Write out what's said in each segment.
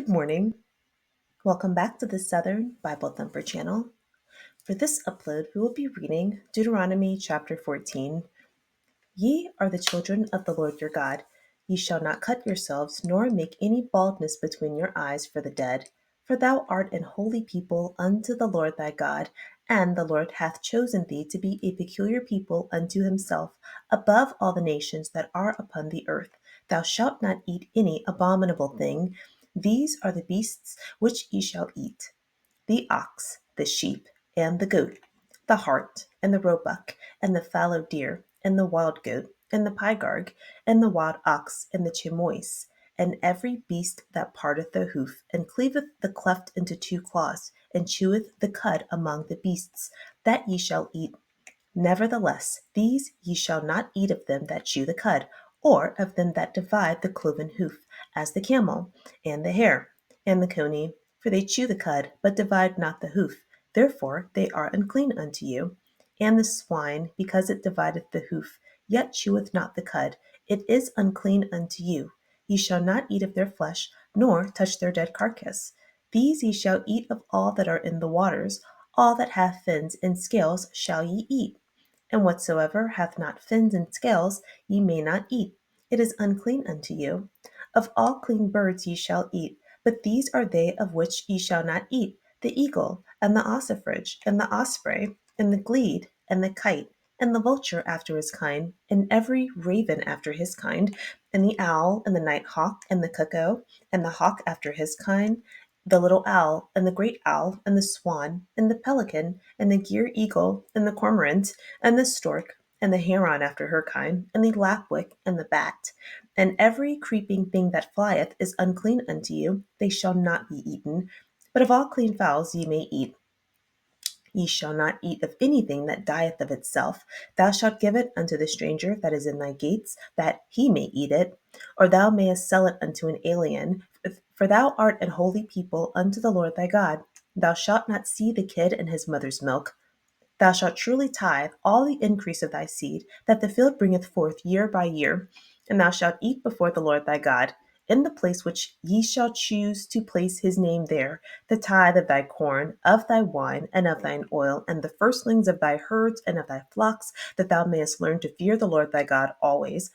Good morning. Welcome back to the Southern Bible Thumper channel. For this upload, we will be reading Deuteronomy chapter 14. Ye are the children of the Lord your God. Ye shall not cut yourselves, nor make any baldness between your eyes for the dead. For thou art an holy people unto the Lord thy God, and the Lord hath chosen thee to be a peculiar people unto himself, above all the nations that are upon the earth. Thou shalt not eat any abominable thing. These are the beasts which ye shall eat: the ox, the sheep, and the goat, the hart, and the roebuck, and the fallow deer, and the wild goat, and the pygarg, and the wild ox, and the chamois, and every beast that parteth the hoof, and cleaveth the cleft into two claws, and cheweth the cud among the beasts, that ye shall eat. Nevertheless, these ye shall not eat of them that chew the cud, or of them that divide the cloven hoof, as the camel, and the hare, and the coney, for they chew the cud, but divide not the hoof, therefore they are unclean unto you. And the swine, because it divideth the hoof, yet cheweth not the cud, it is unclean unto you. Ye shall not eat of their flesh, nor touch their dead carcass. These ye shall eat of all that are in the waters. All that hath fins and scales shall ye eat, and whatsoever hath not fins and scales ye may not eat. It is unclean unto you. Of all clean birds ye shall eat, but these are they of which ye shall not eat: the eagle, and the ossifrage, and the osprey, and the glede, and the kite, and the vulture after his kind, and every raven after his kind, and the owl, and the night hawk, and the cuckoo, and the hawk after his kind, the little owl, and the great owl, and the swan, and the pelican, and the gier eagle, and the cormorant, and the stork, and the heron after her kind, and the lapwing, and the bat. And every creeping thing that flieth is unclean unto you, they shall not be eaten. But of all clean fowls ye may eat. Ye shall not eat of anything that dieth of itself. Thou shalt give it unto the stranger that is in thy gates, that he may eat it, or thou mayest sell it unto an alien. For thou art an holy people unto the Lord thy God. Thou shalt not see the kid and his mother's milk. Thou shalt truly tithe all the increase of thy seed, that the field bringeth forth year by year. And thou shalt eat before the Lord thy God, in the place which ye shall choose to place his name there, the tithe of thy corn, of thy wine, and of thine oil, and the firstlings of thy herds and of thy flocks, that thou mayest learn to fear the Lord thy God always.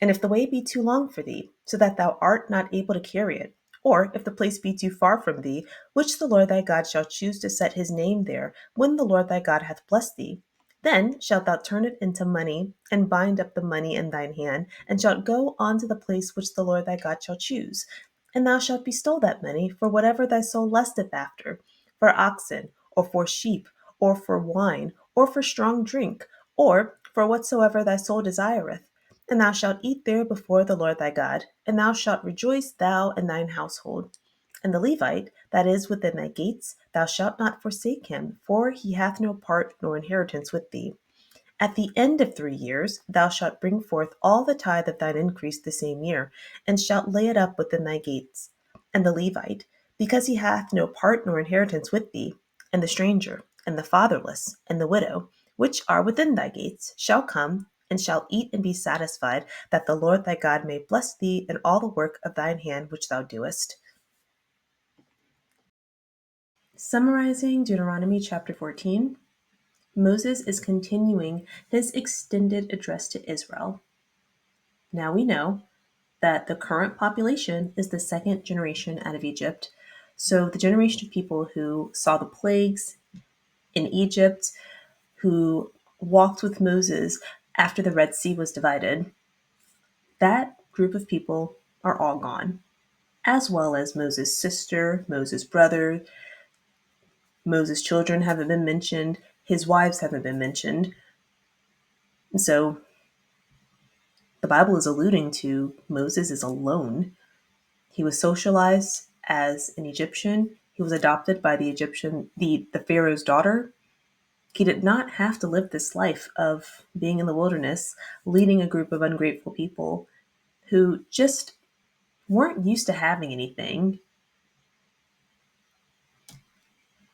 And if the way be too long for thee, so that thou art not able to carry it, or if the place be too far from thee, which the Lord thy God shall choose to set his name there, when the Lord thy God hath blessed thee, then shalt thou turn it into money, and bind up the money in thine hand, and shalt go on to the place which the Lord thy God shall choose. And thou shalt bestow that money for whatever thy soul lusteth after, for oxen, or for sheep, or for wine, or for strong drink, or for whatsoever thy soul desireth. And thou shalt eat there before the Lord thy God, and thou shalt rejoice, thou and thine household. And the Levite that is within thy gates, thou shalt not forsake him, for he hath no part nor inheritance with thee. At the end of 3 years thou shalt bring forth all the tithe of thine increase the same year, and shalt lay it up within thy gates. And the Levite, because he hath no part nor inheritance with thee, and the stranger, and the fatherless, and the widow, which are within thy gates, shall come, and shall eat and be satisfied, that the Lord thy God may bless thee in all the work of thine hand which thou doest. Summarizing Deuteronomy chapter 14, Moses is continuing his extended address to Israel. Now we know that the current population is the second generation out of Egypt. So the generation of people who saw the plagues in Egypt, who walked with Moses after the Red Sea was divided, that group of people are all gone, as well as Moses' sister, Moses' brother. Moses' children haven't been mentioned, his wives haven't been mentioned. And so the Bible is alluding to Moses is alone. He was socialized as an Egyptian. He was adopted by the Pharaoh's daughter. He did not have to live this life of being in the wilderness, leading a group of ungrateful people who just weren't used to having anything.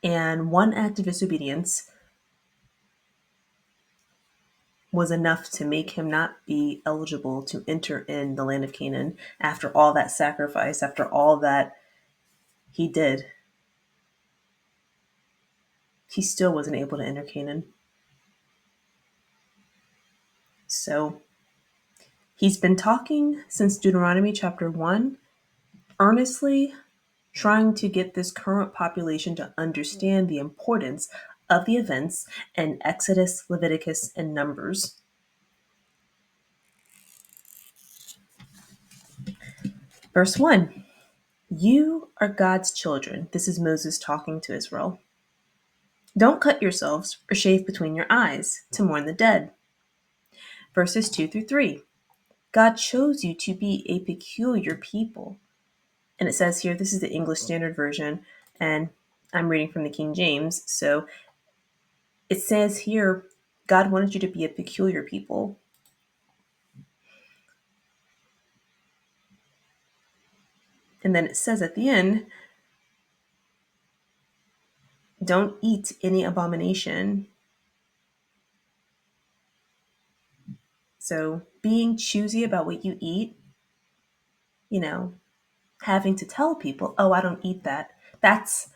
And one act of disobedience was enough to make him not be eligible to enter in the land of Canaan after all that sacrifice, after all that He did. He still wasn't able to enter Canaan. So he's been talking since Deuteronomy chapter 1, earnestly trying to get this current population to understand the importance of the events in Exodus, Leviticus, and Numbers. Verse 1, you are God's children. This is Moses talking to Israel. Don't cut yourselves or shave between your eyes to mourn the dead. Verses 2 through 3, God chose you to be a peculiar people. And it says here, this is the English Standard Version, and I'm reading from the King James. So it says here, God wanted you to be a peculiar people. And then it says at the end, don't eat any abomination. So being choosy about what you eat, having to tell people, oh, I don't eat that. That's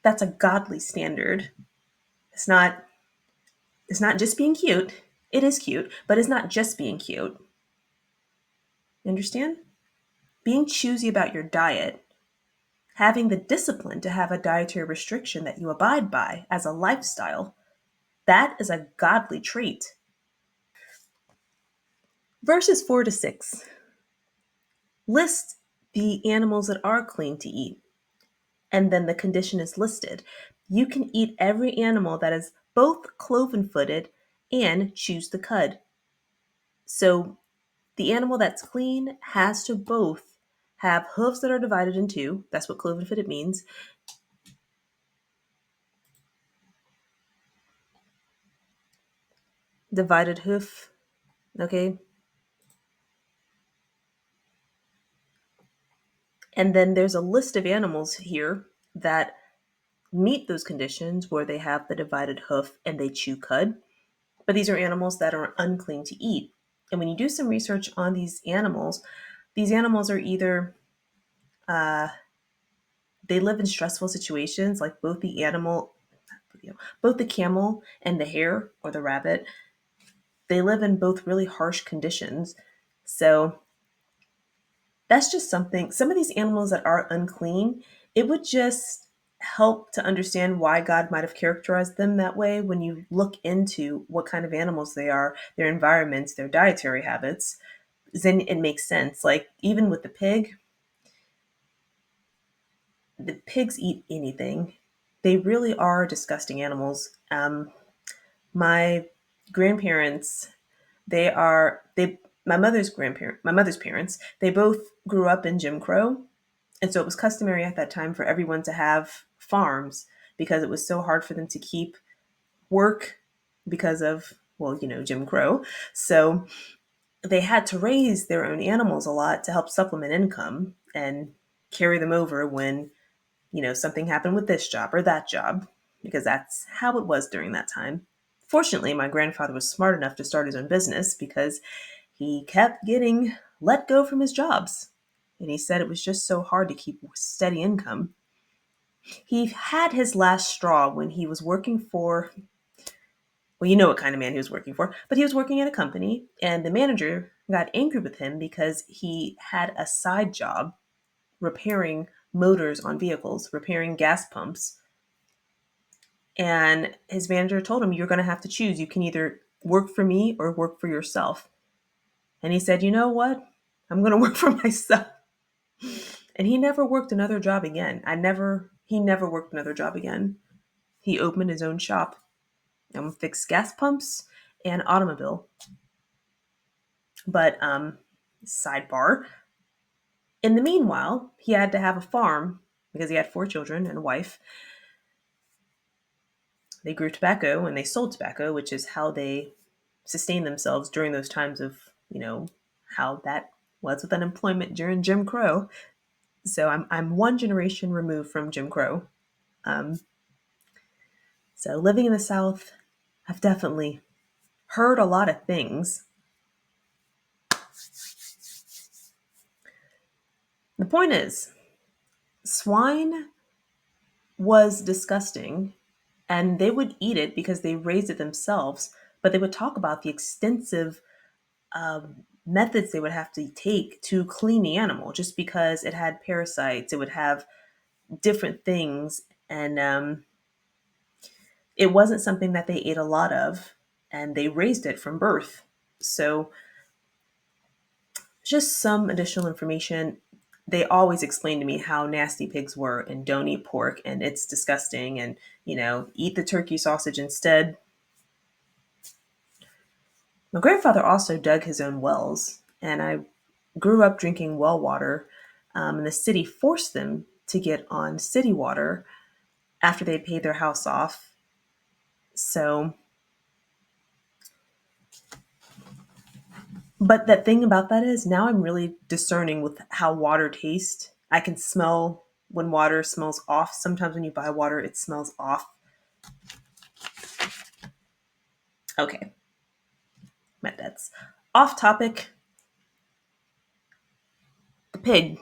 a godly standard. It's not just being cute. It is cute, but it's not just being cute. You understand? Being choosy about your diet, having the discipline to have a dietary restriction that you abide by as a lifestyle, that is a godly trait. Verses 4 to 6 list the animals that are clean to eat. And then the condition is listed. You can eat every animal that is both cloven-footed and chews the cud. So the animal that's clean has to both have hooves that are divided in two. That's what cloven-footed means. Divided hoof. Okay. And then there's a list of animals here that meet those conditions where they have the divided hoof and they chew cud. But these are animals that are unclean to eat. And when you do some research on these animals are either they live in stressful situations, like both the camel and the hare or the rabbit, they live in both really harsh conditions. So that's just something. Some of these animals that are unclean, it would just help to understand why God might have characterized them that way when you look into what kind of animals they are, their environments, their dietary habits. Then it makes sense. Like even with the pigs eat anything. They really are disgusting animals. My grandparents, my mother's parents, they both grew up in Jim Crow. And so it was customary at that time for everyone to have farms because it was so hard for them to keep work because of, well, Jim Crow. So they had to raise their own animals a lot to help supplement income and carry them over when, something happened with this job or that job, because that's how it was during that time. Fortunately, my grandfather was smart enough to start his own business because he kept getting let go from his jobs. And he said it was just so hard to keep steady income. He had his last straw when he was working for, well, you know what kind of man he was working for, but he was working at a company, and the manager got angry with him because he had a side job repairing motors on vehicles, repairing gas pumps. And his manager told him, you're going to have to choose. You can either work for me or work for yourself. And he said, you know what? I'm going to work for myself. And he never worked another job again. He never worked another job again. He opened his own shop and fixed gas pumps and automobile. But sidebar, in the meanwhile, he had to have a farm because he had 4 children and a wife. They grew tobacco and they sold tobacco, which is how they sustained themselves during those times of, how that was with unemployment during Jim Crow. So I'm one generation removed from Jim Crow. Um, so living in the South, I've definitely heard a lot of things. The point is, Swine was disgusting, and they would eat it because they raised it themselves, but they would talk about the extensive methods they would have to take to clean the animal just because it had parasites, it would have different things, and it wasn't something that they ate a lot of, and they raised it from birth. So, just some additional information. They always explain to me how nasty pigs were and don't eat pork and it's disgusting and, eat the turkey sausage instead. My grandfather also dug his own wells, and I grew up drinking well water. And the city forced them to get on city water after they paid their house off. So, but the thing about that is now I'm really discerning with how water tastes. I can smell when water smells off. Sometimes when you buy water, it smells off. Okay, that's off topic. The pig.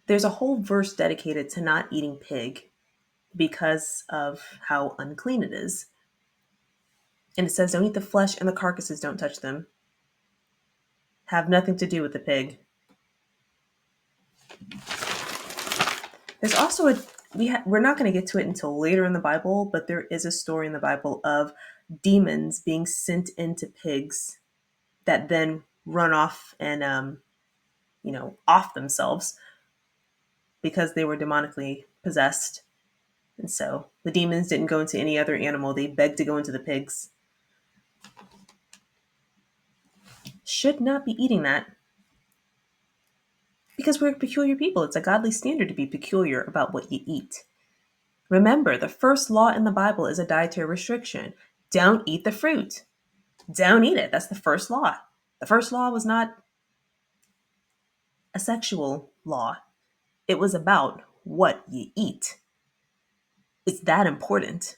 There's a whole verse dedicated to not eating pig because of how unclean it is. And it says, don't eat the flesh and the carcasses, don't touch them. Have nothing to do with the pig. There's also we're not going to get to it until later in the Bible, but there is a story in the Bible of demons being sent into pigs that then run off and, off themselves because they were demonically possessed. And so the demons didn't go into any other animal. They begged to go into the pigs. Should not be eating that because we're peculiar people. It's a godly standard to be peculiar about what you eat. Remember, the first law in the Bible is a dietary restriction. Don't eat the fruit. Don't eat it. That's the first law. The first law was not a sexual law. It was about what you eat. It's that important.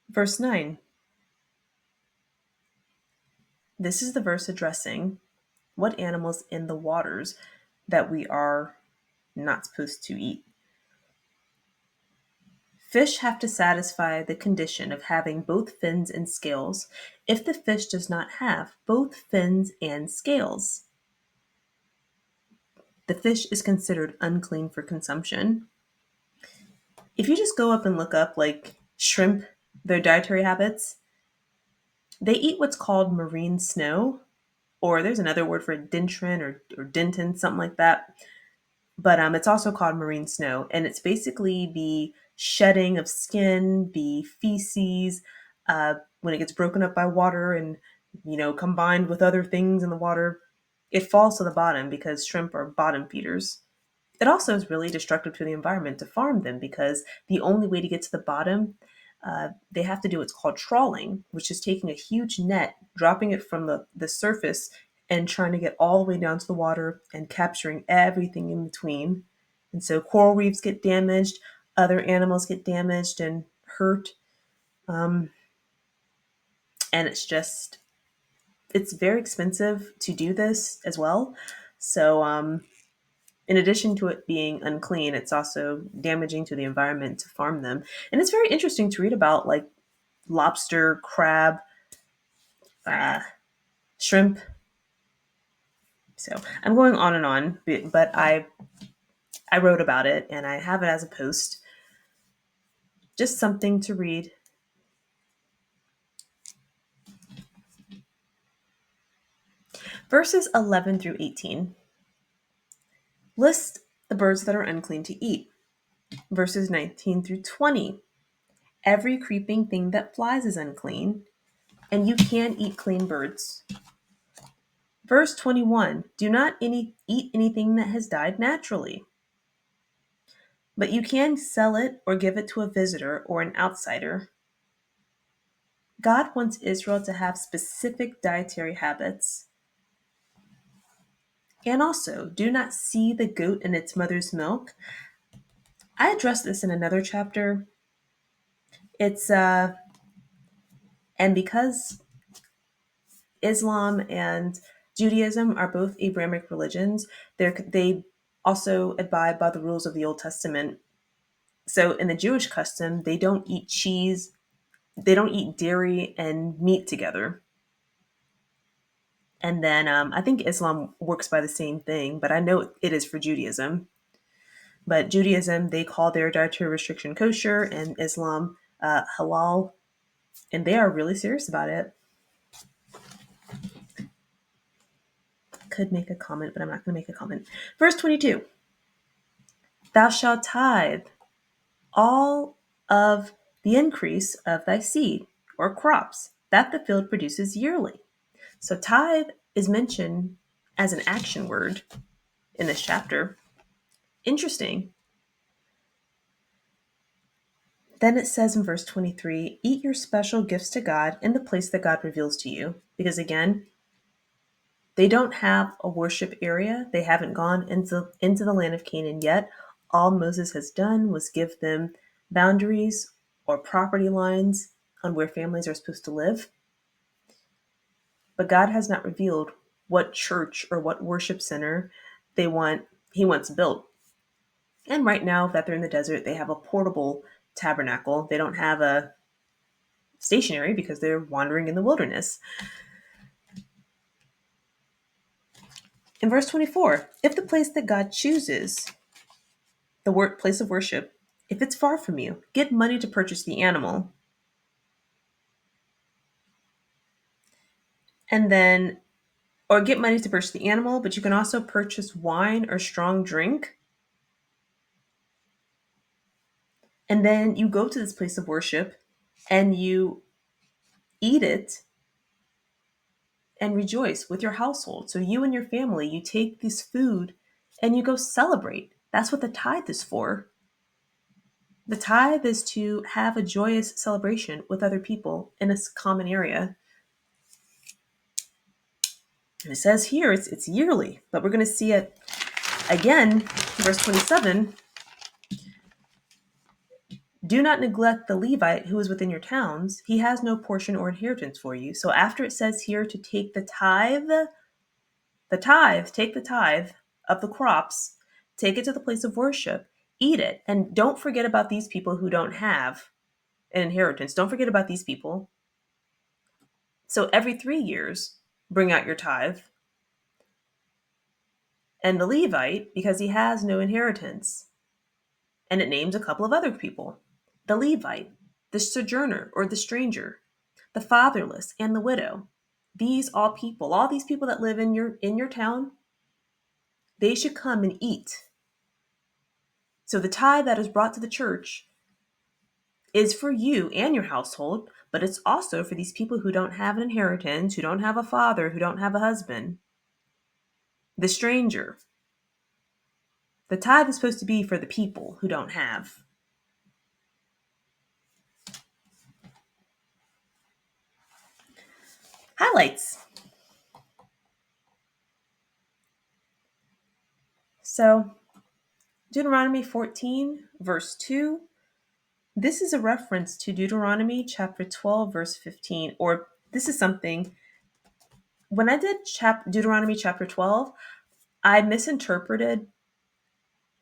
Verse 9. This is the verse addressing what animals in the waters that we are not supposed to eat. Fish have to satisfy the condition of having both fins and scales if the fish does not have both fins and scales. The fish is considered unclean for consumption. If you just go up and look up like shrimp, their dietary habits, they eat what's called marine snow, or there's another word for it, dintrin or dentin, something like that. But it's also called marine snow, and it's basically the shedding of skin, the feces, when it gets broken up by water and combined with other things in the water, it falls to the bottom because shrimp are bottom feeders. It also is really destructive to the environment to farm them because the only way to get to the bottom, they have to do what's called trawling, which is taking a huge net, dropping it from the surface, and trying to get all the way down to the water and capturing everything in between. And so coral reefs get damaged, other animals get damaged and hurt. Um, and it's very expensive to do this as well. So, in addition to it being unclean, it's also damaging to the environment to farm them. And it's very interesting to read about like lobster, crab, uh, shrimp. So I'm going on and on, but I wrote about it and I have it as a post. Just something to read. Verses 11 through 18 list the birds that are unclean to eat. Verses 19 through 20, every creeping thing that flies is unclean, and you can eat clean birds. Verse 21, do not eat anything that has died naturally, but you can sell it or give it to a visitor or an outsider. God wants Israel to have specific dietary habits. And also, do not see the goat in its mother's milk. I addressed this in another chapter. It's and because Islam and Judaism are both Abrahamic religions, they also abide by the rules of the Old Testament. So in the Jewish custom, they don't eat cheese, they don't eat dairy and meat together. And then I think Islam works by the same thing, but I know it is for Judaism. But Judaism, they call their dietary restriction kosher, and Islam halal, and they are really serious about it. Could make a comment, but I'm not going to make a comment. Verse 22, thou shalt tithe all of the increase of thy seed or crops that the field produces yearly. So tithe is mentioned as an action word in this chapter. Interesting. Then it says in verse 23, eat your special gifts to God in the place that God reveals to you. Because again, they don't have a worship area. They haven't gone into the land of Canaan yet. All Moses has done was give them boundaries or property lines on where families are supposed to live. But God has not revealed what church or what worship center he wants built. And right now that they're in the desert, they have a portable tabernacle. They don't have a stationary because they're wandering in the wilderness. In verse 24, if the place that God chooses, the place of worship, if it's far from you, get money to purchase the animal. And then, or get money to purchase the animal, but you can also purchase wine or strong drink. And then you go to this place of worship and you eat it and rejoice with your household. So you and your family, you take this food and you go celebrate. That's what the tithe is for. The tithe is to have a joyous celebration with other people in a common area. And it says here it's yearly, but we're going to see it again, verse 27. Do not neglect the Levite who is within your towns. He has no portion or inheritance for you. So after it says here to take take the tithe of the crops, take it to the place of worship, eat it, and don't forget about these people who don't have an inheritance. Don't forget about these people. So every 3 years, bring out your tithe. And the Levite, because he has no inheritance. And it names a couple of other people. The Levite, the sojourner or the stranger, the fatherless, and the widow. All these people that live in your town, they should come and eat. So the tithe that is brought to the church is for you and your household, but it's also for these people who don't have an inheritance, who don't have a father, who don't have a husband. The stranger. The tithe is supposed to be for the people who don't have. Highlights. So, Deuteronomy 14, verse 2. This is a reference to Deuteronomy chapter 12, verse 15. Or this is something, when I did Deuteronomy chapter 12, I misinterpreted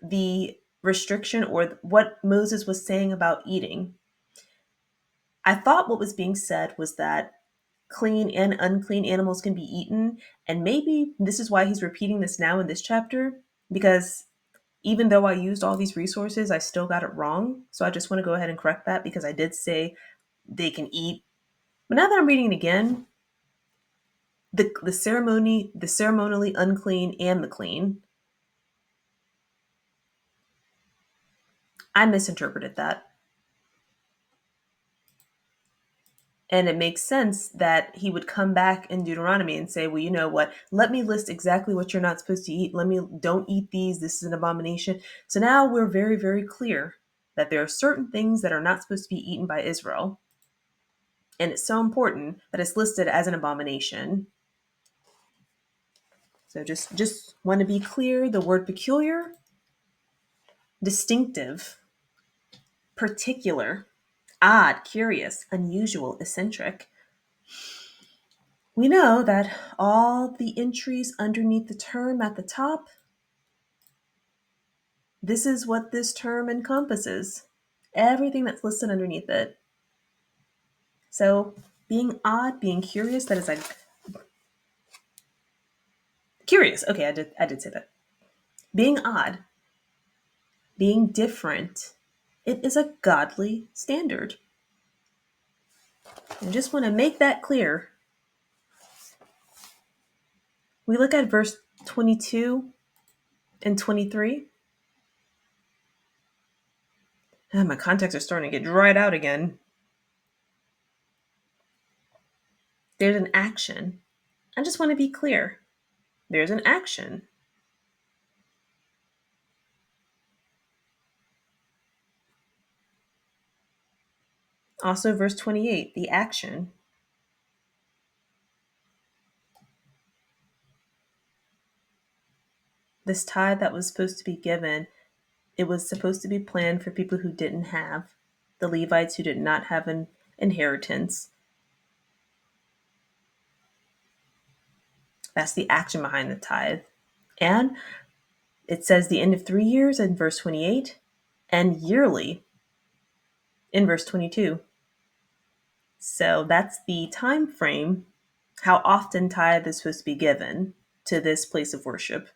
the restriction or what Moses was saying about eating. I thought what was being said was that clean and unclean animals can be eaten. And maybe this is why he's repeating this now in this chapter, because even though I used all these resources, I still got it wrong. So I just want to go ahead and correct that because I did say they can eat. But now that I'm reading it again, the ceremonially unclean and the clean, I misinterpreted that. And it makes sense that he would come back in Deuteronomy and say, well, you know what? Let me list exactly what you're not supposed to eat. Don't eat these. This is an abomination. So now we're very, very clear that there are certain things that are not supposed to be eaten by Israel. And it's so important that it's listed as an abomination. So just want to be clear, the word peculiar, distinctive, particular, odd, curious, unusual, eccentric. We know that all the entries underneath the term at the top, this is what this term encompasses. Everything that's listed underneath it. So being odd, being curious, that is like curious. Okay, I did say that. Being odd, being different, it is a godly standard. I just want to make that clear. We look at verse 22 and 23. My contacts are starting to get dried out again. There's an action. I just want to be clear. There's an action. Also, verse 28, the action. This tithe that was supposed to be given, it was supposed to be planned for people who didn't have, the Levites who did not have an inheritance. That's the action behind the tithe. And it says the end of 3 years in verse 28 and yearly in verse 22. So that's the time frame, how often tithe is supposed to be given to this place of worship.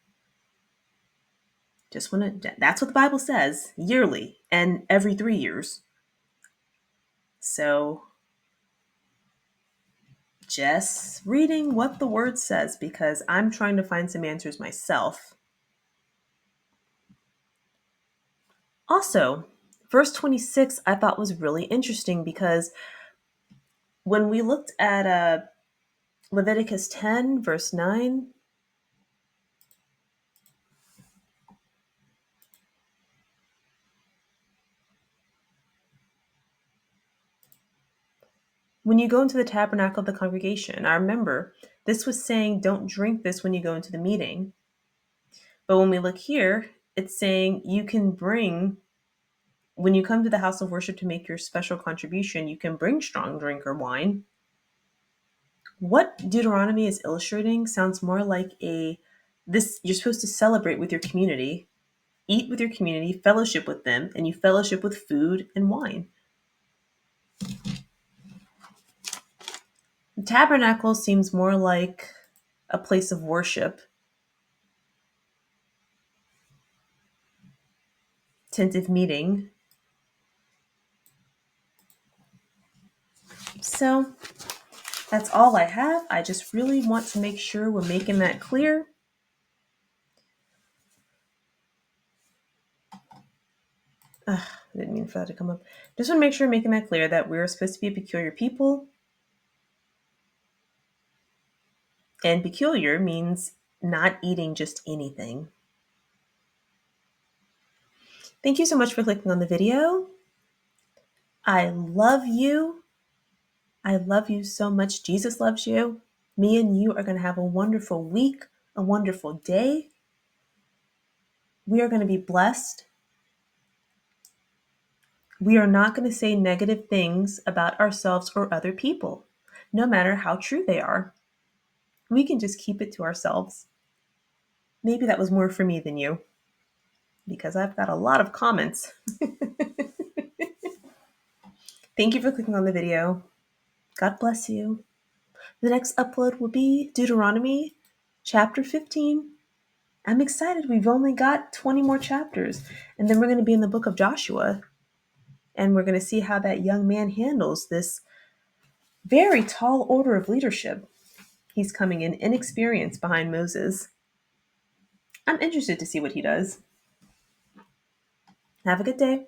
Just want to, that's what the Bible says, yearly and every 3 years. So just reading what the word says because I'm trying to find some answers myself. Also, verse 26 I thought was really interesting because when we looked at Leviticus 10, verse 9, when you go into the tabernacle of the congregation, I remember this was saying don't drink this when you go into the meeting. But when we look here, it's saying you can bring, when you come to the house of worship to make your special contribution, you can bring strong drink or wine. What Deuteronomy is illustrating sounds more like this you're supposed to celebrate with your community, eat with your community, fellowship with them, and you fellowship with food and wine. The tabernacle seems more like a place of worship, tentative meeting. So that's all I have. I just really want to make sure we're making that clear. I didn't mean for that to come up. Just want to make sure we're making that clear that we're supposed to be a peculiar people. And peculiar means not eating just anything. Thank you so much for clicking on the video. I love you. I love you so much. Jesus loves you. Me and you are going to have a wonderful week, a wonderful day. We are going to be blessed. We are not going to say negative things about ourselves or other people, no matter how true they are. We can just keep it to ourselves. Maybe that was more for me than you, because I've got a lot of comments. Thank you for clicking on the video. God bless you. The next upload will be Deuteronomy chapter 15. I'm excited. We've only got 20 more chapters, and then we're going to be in the book of Joshua, and we're going to see how that young man handles this very tall order of leadership. He's coming in inexperienced behind Moses. I'm interested to see what he does. Have a good day.